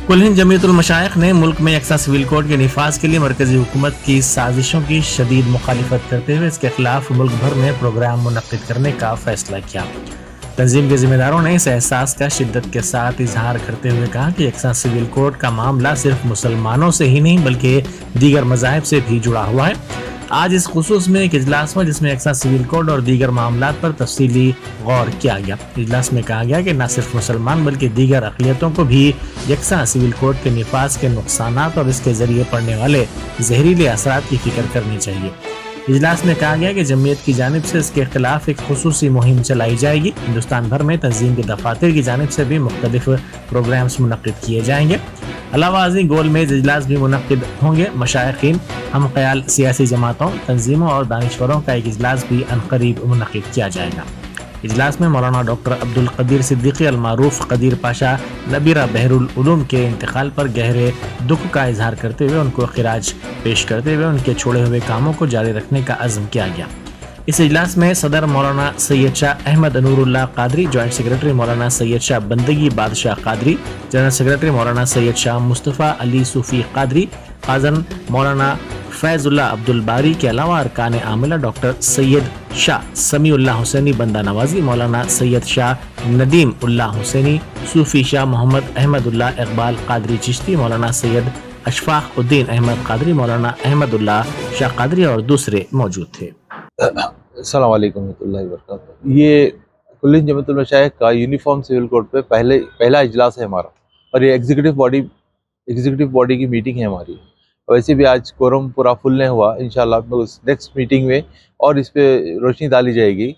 कुल हिंद जमीयतुल मशाइख ने मुल्क में यकसा सिविल कोड के निफाज के लिए मरकजी हुकूमत की साजिशों की शदीद मुखालिफत करते हुए इसके खिलाफ मुल्क भर में प्रोग्राम मुनक्किद करने का फैसला किया। तंजीम के जिम्मेदारों ने इस एहसास का शिद्दत के साथ इजहार करते हुए कहा कि यकसा सिविल कोड का मामला सिर्फ मुसलमानों से ही नहीं बल्कि दीगर मज़ाहिब से भी जुड़ा हुआ है। आज इस खुसूस में एक इजलास हुआ जिसमें यकसा सिविल कोड और दीगर मामलात पर तफसीली गौर किया गया। इजलास में कहा गया कि न सिर्फ मुसलमान बल्कि दीगर अक़लियतों को भी यकसा सिविल कोड के निफाज के नुकसानात और इसके जरिए पड़ने वाले जहरीले असरात की फिक्र करनी चाहिए। इजलास में कहा गया कि जमीयत की जानिब से इसके खिलाफ एक खुसूसी मुहिम चलाई जाएगी। हिंदुस्तान भर में तंजीम के दफातर की जानिब से भी मुख्तलिफ प्रोग्राम्स मुनक्किद किए जाएंगे। अलावा अज़ीम गोल मेज इजलास भी मुनक्किद होंगे। मशाइखीन, हम ख्याल सियासी जमातों, तंजीमों और दानिश्वरों का एक इजलास भी अनकरीब मुनक्किद किया जाएगा। इजलास में मौलाना डॉक्टर अब्दुल कदीर सिद्दीकी अलमारूफ कदीर पाशा नबीरा बहरुल उलूम के इंतकाल पर गहरे दुख का इजहार करते हुए उनको खिराज पेश करते हुए उनके छोड़े हुए कामों को जारी रखने का अज़्म किया गया। इस इजलास में सदर मौलाना सैयद शाह अहमद नूरुल्लाह कादरी, जॉइंट सेक्रेटरी मौलाना सैयद शाह बंदगी बादशाह कादरी, जनरल सेक्रेटरी मौलाना सैयद शाह मुस्तफ़ा अली सूफ़ी कादरी, क़ाज़न मौलाना फैज़ुल्लाह अब्दुल बारी के अलावा अरकान आमिला डॉक्टर सैयद शाह समीउल्लाह हुसैनी बंदा नवाजी, मौलाना सैयद शाह नदीम उल्लाह हुसैनी, सूफ़ी शाह मोहम्मद अहमदुल्लाह इकबाल कादरी चिश्ती, मौलाना सैयद अशफाक उद्दीन अहमद कादरी, मौलाना अहमदुल्लाह शाह कादरी और दूसरे मौजूद थे। अस्सलाम वालेकुम रहमतुल्लाहि व बरकातुहू। ये कुल हिंद जमीयतुल मशाइख का यूनिफॉर्म सिविल कोड पे पहला इजलास है हमारा, और ये एग्जीक्यूटिव बॉडी की मीटिंग है हमारी। वैसे भी आज कोरम पूरा फुल नहीं हुआ, इंशाल्लाह उस नेक्स्ट मीटिंग में और इस पे रोशनी डाली जाएगी।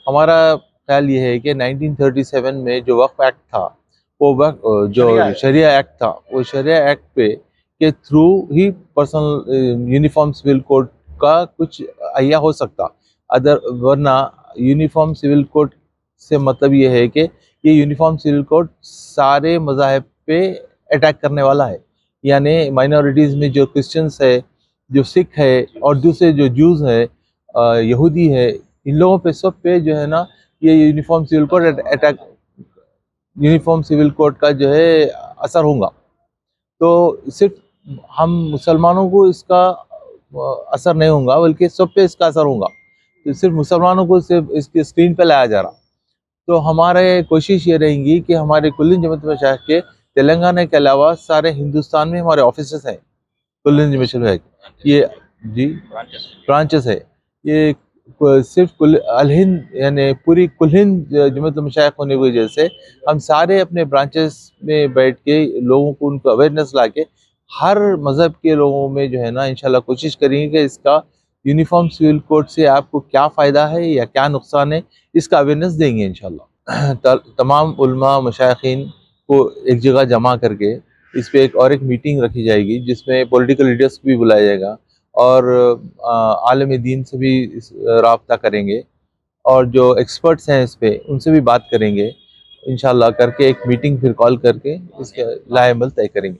हमारा ख्याल ये है कि 1937 में जो वक्फ एक्ट था, वो जो शरिया एक्ट था, वो शरिया एक्ट पे के थ्रू ही पर्सनल यूनिफॉर्म सिविल कोड का कुछ अहिया हो सकता। वरना यूनिफॉर्म सिविल कोड से मतलब ये है कि ये यूनिफॉर्म सिविल कोड सारे मज़ाहिब पे अटैक करने वाला है। यानी माइनॉरिटीज़ में जो क्रिश्चियंस है, जो सिख है और दूसरे जो जूस है, यहूदी है, इन लोगों पे सब पे जो है ना ये यूनिफॉर्म सिविल कोड का जो है असर होगा। तो सिर्फ हम मुसलमानों को इसका असर नहीं होगा बल्कि सब पे इसका असर होगा। तो सिर्फ मुसलमानों को सिर्फ इसकी स्क्रीन पे लाया जा रहा। तो हमारे कोशिश ये रहेंगी कि हमारे कुल हिंद जमीयत मशाइख के तेलंगाना के अलावा सारे हिंदुस्तान में हमारे ऑफिसेस हैं कुल हिंद जमीयत मशाइख, ये जी ब्रांचेस है। ये सिर्फ कुल अल हिंद यानी पूरी कुल हिंद जमीयत मशाइख होने की वजह से हम सारे अपने ब्रांचेस में बैठ के लोगों को उनको अवेयरनेस ला के हर मज़हब के लोगों में जो है ना इंशाल्लाह कोशिश करेंगे कि इसका यूनिफॉर्म सिविल कोड से आपको क्या फ़ायदा है या क्या नुकसान है, इसका अवेयरनेस देंगे इंशाल्लाह। तमाम उलमा मशाइखीन को एक जगह जमा करके इस पे एक मीटिंग रखी जाएगी जिसमें पॉलिटिकल लीडर्स को भी बुलाया जाएगा और आलम दीन से भी राब्ता करेंगे और जो एक्सपर्ट्स हैं इस पे उनसे भी बात करेंगे इंशाल्लाह, करके एक मीटिंग फिर कॉल करके इसके लाए अमल तय करेंगे।